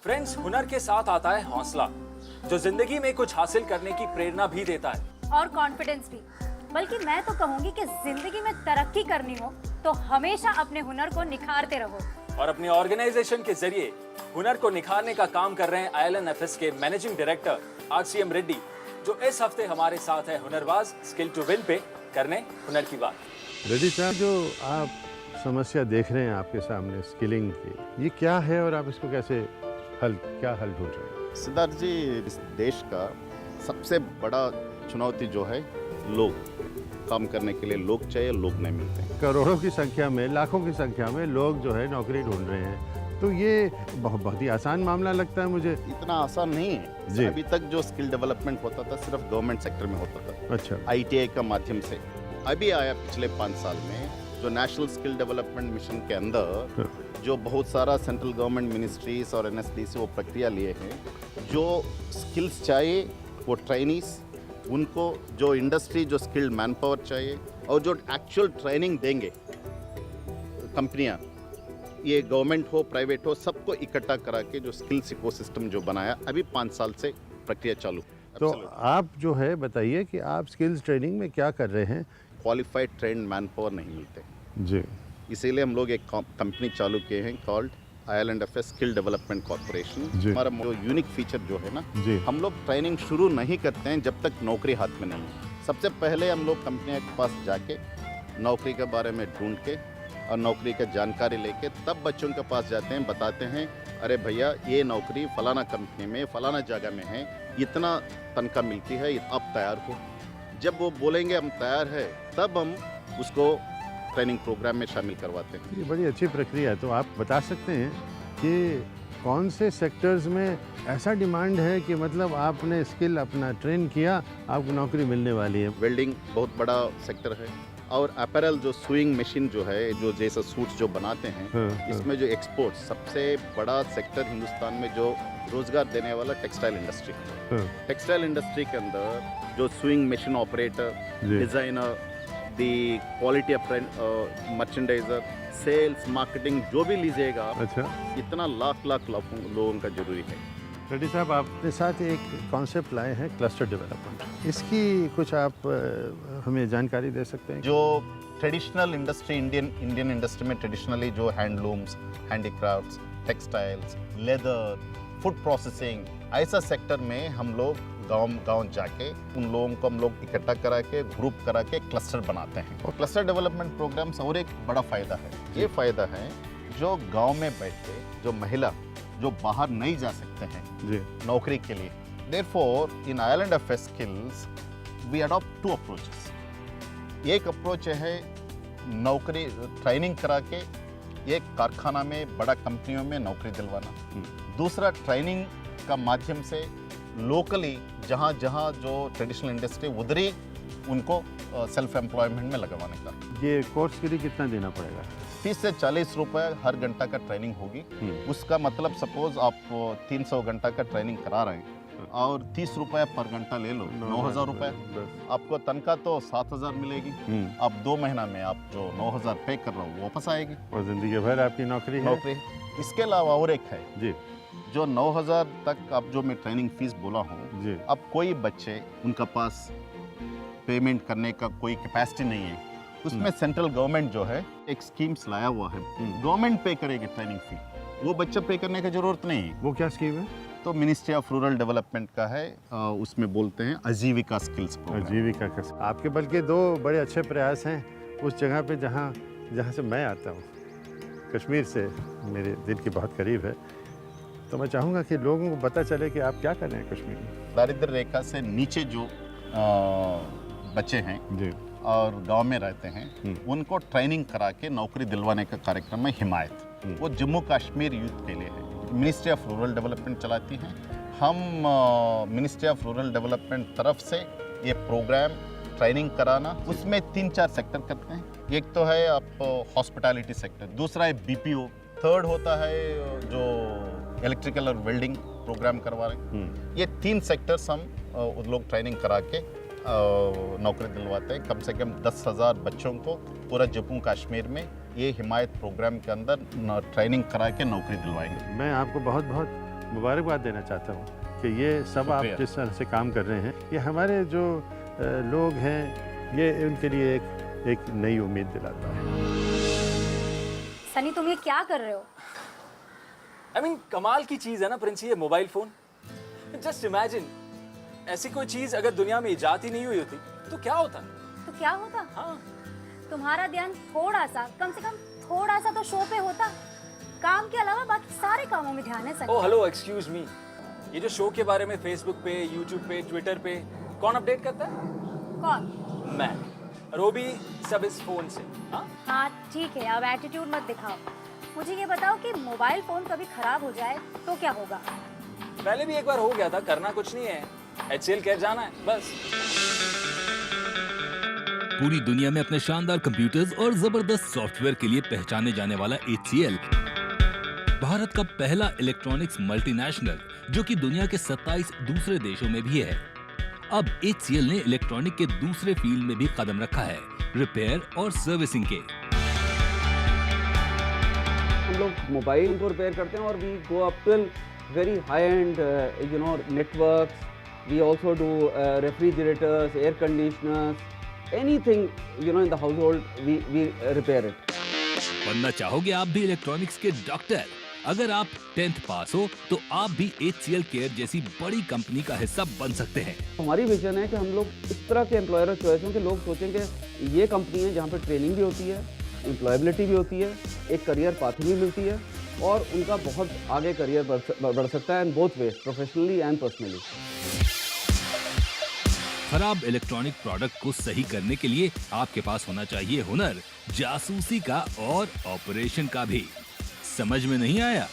Friends, हुनर के साथ आता है हौसला, जो जिंदगी में कुछ हासिल करने की प्रेरणा भी देता है। और कॉन्फिडेंस भी। बल्कि मैं तो कहूंगी कि जिंदगी में तरक्की करनी हो तो हमेशा अपने हुनर को निखारते रहो। और अपनी ऑर्गेनाइजेशन के जरिए हुनर को निखारने का काम कर रहे हैं ILNFS के मैनेजिंग डायरेक्टर RCM रेड्डी, जो इस हफ्ते हमारे साथ है हुनरबाज स्किल टू विन पे करने हुनर की बात। रेड्डी साहब, जो आप समस्या देख रहे हैं आपके सामने स्किलिंग की, ये क्या है और आप इसको कैसे हल ढूंढ रहे हैं? सिद्धार्थ जी, इस देश का सबसे बड़ा चुनौती जो है, लोग काम करने के लिए लोग चाहिए, लोग नहीं मिलते हैं। करोड़ों की संख्या में, लाखों की संख्या में लोग जो है नौकरी ढूंढ रहे हैं, तो ये बहुत ही आसान मामला लगता है मुझे। इतना आसान नहीं है जी। अभी तक जो स्किल डेवलपमेंट होता था सिर्फ गवर्नमेंट सेक्टर में होता था, अच्छा। ITI का माध्यम से। अभी आया पिछले 5 साल में जो नेशनल स्किल डेवलपमेंट मिशन के अंदर जो बहुत सारा सेंट्रल गवर्नमेंट मिनिस्ट्रीज और NSDC वो प्रक्रिया लिए हैं, जो स्किल्स चाहिए वो ट्रेनीज, उनको जो इंडस्ट्री जो स्किल्ड मैन पावर चाहिए और जो एक्चुअल ट्रेनिंग देंगे कंपनियां, ये गवर्नमेंट हो प्राइवेट हो, सबको इकट्ठा करा के जो स्किल्स इकोसिस्टम जो बनाया, अभी 5 साल से प्रक्रिया चालू। तो आप जो है बताइए कि आप स्किल्स ट्रेनिंग में क्या कर रहे हैं? क्वालिफाइड ट्रेंड मैन पावर नहीं मिलते, जी। इसीलिए हम लोग एक कंपनी चालू किए हैं called ILNFS skill development corporation. हमारा जो यूनिक फीचर जो है ना, जी। हम लोग ट्रेनिंग शुरू नहीं करते हैं जब तक नौकरी हाथ में नहीं है। सबसे पहले हम लोग कंपनियों के पास जाके नौकरी के बारे में ढूंढ के और नौकरी की जानकारी लेके तब बच्चों के पास जाते हैं, बताते हैं, अरे भैया ये नौकरी फलाना कंपनी में फलाना जगह में है, इतना तनख्वाह मिलती है, आप तैयार हो। जब वो बोलेंगे हम तैयार है, तब हम उसको ट्रेनिंग प्रोग्राम में शामिल करवाते हैं। ये बड़ी अच्छी प्रक्रिया है। तो आप बता सकते हैं कि कौन से सेक्टर्स में ऐसा डिमांड है कि मतलब आपने स्किल अपना ट्रेन किया, आपको नौकरी मिलने वाली है? वेल्डिंग बहुत बड़ा सेक्टर है, और अपैरल जो सुइंग मशीन जो है, जो जैसा सूट्स जो बनाते हैं, इसमें जो एक्सपोर्ट सबसे बड़ा सेक्टर हिंदुस्तान में जो रोजगार देने वाला टेक्सटाइल इंडस्ट्री। टेक्सटाइल इंडस्ट्री के अंदर जो सुइंग मशीन ऑपरेटर, डिजाइनर, दी क्वालिटी मर्चेंडाइजर, सेल्स, मार्केटिंग, जो भी लीजिएगा, अच्छा, इतना लाख लोगों का जरूरी है। रेड्डी साहब, आपके साथ एक कॉन्सेप्ट लाए हैं क्लस्टर डेवलपमेंट, इसकी कुछ आप हमें जानकारी दे सकते हैं? जो ट्रेडिशनल इंडस्ट्री, इंडियन इंडस्ट्री में ट्रेडिशनली जो handlooms, handicrafts, textiles, leather, food processing, ऐसा सेक्टर में हम लोग गांव जाके उन लोगों को हम लोग इकट्ठा करा के, ग्रुप करा के क्लस्टर बनाते हैं। और क्लस्टर डेवलपमेंट प्रोग्राम्स और एक बड़ा फायदा है, ये फायदा है जो गांव में बैठ के जो महिला जो बाहर नहीं जा सकते हैं जी, नौकरी के लिए, therefore in ILNFS skills we adopt 2 approaches. एक अप्रोच है नौकरी ट्रेनिंग करा के एक कारखाना में, बड़ा कंपनियों में नौकरी दिलवाना। दूसरा, ट्रेनिंग का माध्यम से लोकली जहाँ जो ट्रेडिशनल इंडस्ट्री, उधर ही उनको सेल्फ एम्प्लॉयमेंट में लगवाने का। ये कोर्स के लिए कितना देना पड़ेगा? 30 से 40 रुपए हर घंटा का ट्रेनिंग होगी। उसका मतलब सपोज आप 300 घंटा का ट्रेनिंग करा रहे हैं और 30 रुपए पर घंटा ले लो, 9,000 रुपए। आपको तनख्वाह तो 7,000 मिलेगी। आप 2 महीना में आप जो 9,000 पे कर रहे हो वो वापस आएगी और जिंदगी भर आपकी नौकरी है। इसके अलावा और एक है जी, जो 9,000 तक आप जो मैं ट्रेनिंग फीस बोला हूँ, जी, अब कोई बच्चे उनका पास पेमेंट करने का कोई कैपेसिटी नहीं है, उसमें सेंट्रल गवर्नमेंट जो है एक स्कीम्स लाया हुआ है, गवर्नमेंट पे करेगी ट्रेनिंग फी, वो बच्चा पे करने की जरूरत नहीं है। वो क्या स्कीम है? तो मिनिस्ट्री ऑफ रूरल डेवलपमेंट का है, उसमें बोलते हैं आजीविका स्किल्स प्रोग्राम। आजीविका का आपके बल्कि 2 बड़े अच्छे प्रयास हैं उस जगह पे जहाँ से मैं आता हूँ, कश्मीर से मेरे दिल के बहुत करीब है। तो मैं चाहूँगा कि लोगों को पता चले कि आप क्या कर रहे हैं कश्मीर में। दारिद्र्य रेखा से नीचे जो बच्चे हैं जी, और गांव में रहते हैं, उनको ट्रेनिंग करा के नौकरी दिलवाने का कार्यक्रम है हिमायत। वो जम्मू कश्मीर यूथ के लिए है, मिनिस्ट्री ऑफ रूरल डेवलपमेंट चलाती है। हम मिनिस्ट्री ऑफ रूरल डेवलपमेंट तरफ से ये प्रोग्राम ट्रेनिंग कराना, उसमें 3-4 सेक्टर करते हैं। एक तो है आप हॉस्पिटैलिटी सेक्टर, दूसरा है BPO, थर्ड होता है जो इलेक्ट्रिकल और वेल्डिंग प्रोग्राम करवा रहे हैं। ये 3 सेक्टर्स हम लोग ट्रेनिंग करा के नौकरी दिलवाते हैं। कम से कम 10,000 बच्चों को पूरा जम्मू कश्मीर में ये हिमायत प्रोग्राम के अंदर ट्रेनिंग करा के नौकरी दिलवाएंगे। मैं आपको बहुत बहुत मुबारकबाद देना चाहता हूँ कि ये सब आप शुक्रिया। जिस तरह से काम कर रहे हैं, ये हमारे जो लोग हैं, ये उनके लिए एक नई उम्मीद दिलाता है। सनी, तुम ये क्या कर रहे हो? I mean, कमाल की चीज है ना प्रिंस, ये मोबाइल फोन। जस्ट इमेजिन, ऐसी कोई चीज अगर दुनिया में इजाद ही नहीं हुई होती तो क्या होता? तो क्या होता? हाँ, तुम्हारा ध्यान थोड़ा सा, कम से कम थोड़ा सा तो शो पे होता। काम के अलावा बाकी सारे कामों में ध्यान है सनी। ओ हेलो, एक्सक्यूज मी, ये जो शो के बारे में फेसबुक पे, यूट्यूब पे, ट्विटर पे कौन अपडेट करता है? कौन? मैं। और वो भी सब इस फोन से। हाँ, हाँ ठीक है, अब एटीट्यूड मत दिखाओ। मुझे ये बताओ कि मोबाइल फोन कभी खराब हो जाए तो क्या होगा? पहले भी एक बार हो गया था, करना कुछ नहीं है, HCL केयर जाना है बस। पूरी दुनिया में अपने शानदार कंप्यूटर्स और जबरदस्त सॉफ्टवेयर के लिए पहचाने जाने वाला HCL भारत का पहला इलेक्ट्रॉनिक्स मल्टीनेशनल, जो कि दुनिया के 27 दूसरे देशों में भी है। अब HCL ने इलेक्ट्रॉनिक के दूसरे फील्ड में भी कदम रखा है, रिपेयर और सर्विसिंग के। हम लोग मोबाइल को रिपेयर करते हैं और we go up till very high end networks. We also do refrigerators, air conditioners, anything in the household we repair it. बनना चाहोगे आप भी इलेक्ट्रॉनिक्स के डॉक्टर? अगर आप 10th पास हो तो आप भी HCL केयर जैसी बड़ी कंपनी का हिस्सा बन सकते हैं। हमारी विजन है कि हम लोग इस तरह के एम्प्लॉयर चॉइस हों कि लोग सोचें कि ये कंपनी है जहाँ पर ट्रेनिंग भी होती है, एम्प्लॉयबिलिटी भी होती है, एक करियर पाथ भी मिलती है और उनका बहुत आगे करियर बढ़ सकता है in both way, professionally and personally. खराब इलेक्ट्रॉनिक प्रोडक्ट को सही करने के लिए आपके पास होना चाहिए हुनर, जासूसी का और ऑपरेशन का भी। समझ में नहीं आया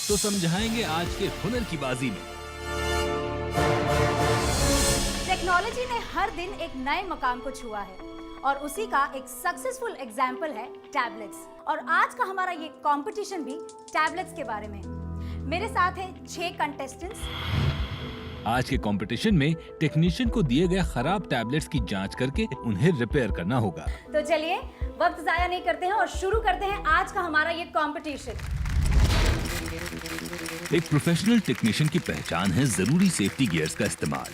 तो समझाएंगे आज के हुनर की बाजी में। टेक्नोलॉजी ने हर दिन एक नए मकाम को छुआ है और उसी का एक सक्सेसफुल एग्जाम्पल है टैबलेट्स। और आज का हमारा ये कंपटीशन भी टैबलेट्स के बारे में। मेरे साथ है 6 कंटेस्टेंट्स। आज के कंपटीशन में टेक्नीशियन को दिए गए खराब टैबलेट्स की जांच करके उन्हें रिपेयर करना होगा। तो चलिए वक्त जाया नहीं करते हैं और शुरू करते हैं आज का हमारा ये कंपटीशन। एक प्रोफेशनल टेक्नीशियन की पहचान है जरूरी सेफ्टी गियर्स का इस्तेमाल,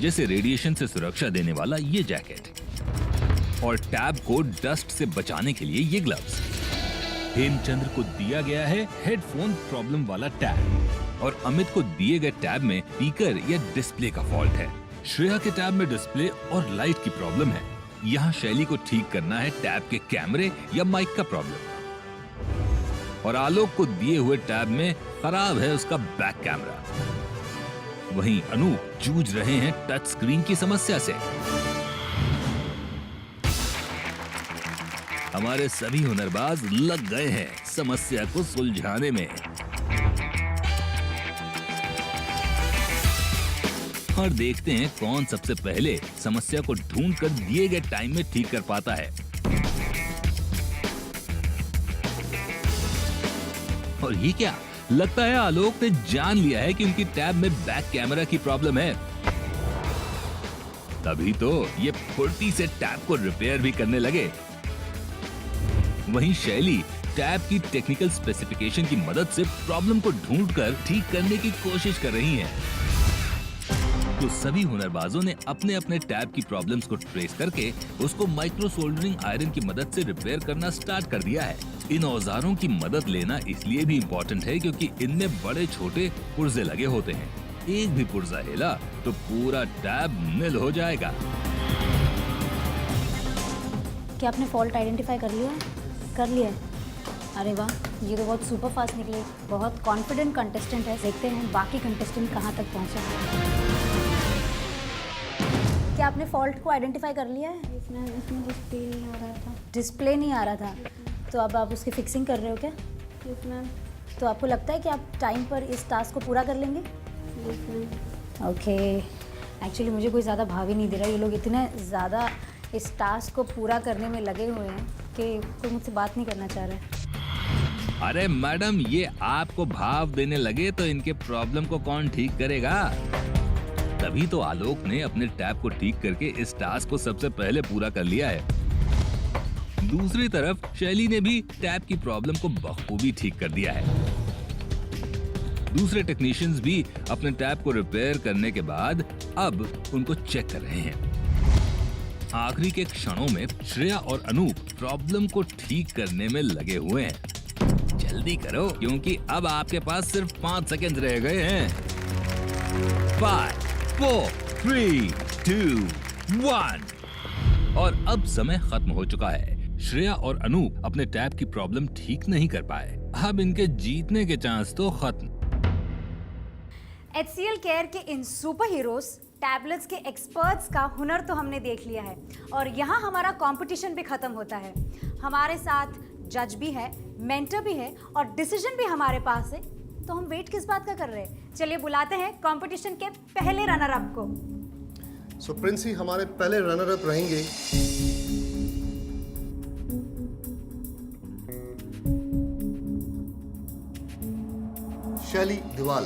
जैसे रेडिएशन से सुरक्षा देने वाला ये जैकेट और टैब को डस्ट से बचाने के लिए ये ग्लव्स। हेमचंद्र को दिया गया है हेडफोन प्रॉब्लम वाला टैब और अमित को दिए गए टैब में स्पीकर या डिस्प्ले का फॉल्ट है। श्रेया के टैब में डिस्प्ले और लाइट की प्रॉब्लम है। यहाँ शैली को ठीक करना है टैब के कैमरे या माइक का प्रॉब्लम और आलोक को दिए हुए टैब में खराब है उसका बैक कैमरा। वहीं अनूप जूझ रहे हैं टच स्क्रीन की समस्या से। हमारे सभी हुनरबाज लग गए हैं समस्या को सुलझाने में और देखते हैं कौन सबसे पहले समस्या को ढूंढकर दिए गए टाइम में ठीक कर पाता है। और ये क्या, लगता है आलोक ने जान लिया है कि उनकी टैब में बैक कैमरा की प्रॉब्लम है। तभी तो ये फुर्ती से टैब को रिपेयर भी करने लगे। वहीं शैली टैब की टेक्निकल स्पेसिफिकेशन की मदद से प्रॉब्लम को ढूंढकर ठीक करने की कोशिश कर रही हैं। तो सभी हुनरबाजों ने अपने अपने टैब की प्रॉब्लम्स को ट्रेस करके उसको माइक्रो सोल्डरिंग आयरन की मदद से रिपेयर करना स्टार्ट कर दिया है। इन औजारों की मदद लेना इसलिए भी इम्पोर्टेंट है क्योंकि इनमें बड़े छोटे पुर्जे लगे होते हैं। एक भी पुर्जा हिला तो पूरा टैब निल हो जाएगा। क्या आपने फॉल्ट आइडेंटिफाई कर लिया है? कर लिया है? अरे वाह, ये तो बहुत सुपर फास्ट निकले। बहुत कॉन्फिडेंट कंटेस्टेंट है। देखते हैं बाकी कंटेस्टेंट कहाँ तक पहुँचे। क्या आपने फॉल्ट को आइडेंटिफाई कर लिया है? इसमें डिस्प्ले नहीं आ रहा था। डिस्प्ले नहीं आ रहा था, तो अब आप उसकी फिक्सिंग कर रहे हो क्या? Yes ma'am. तो आपको लगता है कि आप टाइम पर इस टास्क को पूरा कर लेंगे? Yes ma'am. ओके, एक्चुअली मुझे कोई ज़्यादा भाव ही नहीं दे रहा। ये लोग इतने ज़्यादा इस टास्क को पूरा करने में लगे हुए हैं कि कोई मुझसे बात नहीं करना चाह रहा है। अरे मैडम, ये आपको भाव देने लगे तो इनके प्रॉब्लम को कौन ठीक करेगा? तभी तो आलोक ने अपने टैब को ठीक करके इस टास्क को सबसे पहले पूरा कर लिया है। दूसरी तरफ शैली ने भी टैब की प्रॉब्लम को बखूबी ठीक कर दिया है। दूसरे टेक्नीशियंस भी अपने टैप को रिपेयर करने के बाद अब उनको चेक कर रहे हैं। आखिरी के क्षणों में श्रेया और अनूप प्रॉब्लम को ठीक करने में लगे हुए हैं। जल्दी करो क्योंकि अब आपके पास सिर्फ 5 सेकंड रह गए हैं। 5, 4, 3, 2, 1 और अब समय खत्म हो चुका है। श्रेया और अनूप अपने टैप की प्रॉब्लम ठीक नहीं कर पाए। अब इनके जीतने के चांस तो खत्म। HCL केयर के इन सुपर हीरोज टैबलेट्स के एक्सपर्ट्स का हुनर तो हमने देख लिया है और यहाँ हमारा कंपटीशन भी खत्म होता है। हमारे साथ जज भी है, मेंटर भी है और डिसीजन भी हमारे पास है, तो हम वेट किस बात का कर रहे हैं? चलिए बुलाते हैं कंपटीशन के पहले रनर अप को। सो प्रिंसी हमारे पहले रनर अप रहेंगे शैली दिवाल।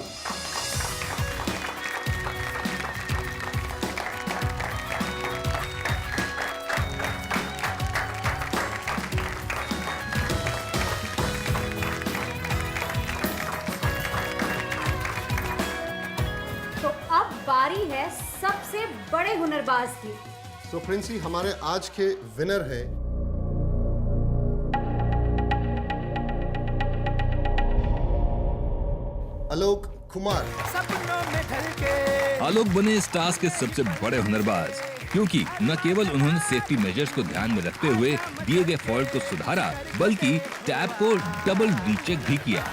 तो अब बारी है सबसे बड़े हुनरबाज की। सो प्रिंसी हमारे आज के विनर हैं आलोक कुमार। आलोक बने इस टास्क के सबसे बड़े हुनरबाज क्योंकि न केवल उन्होंने सेफ्टी मेजर्स को ध्यान में रखते हुए दिए गए फॉल्ट को सुधारा बल्कि टैप को डबल रीचेक भी किया।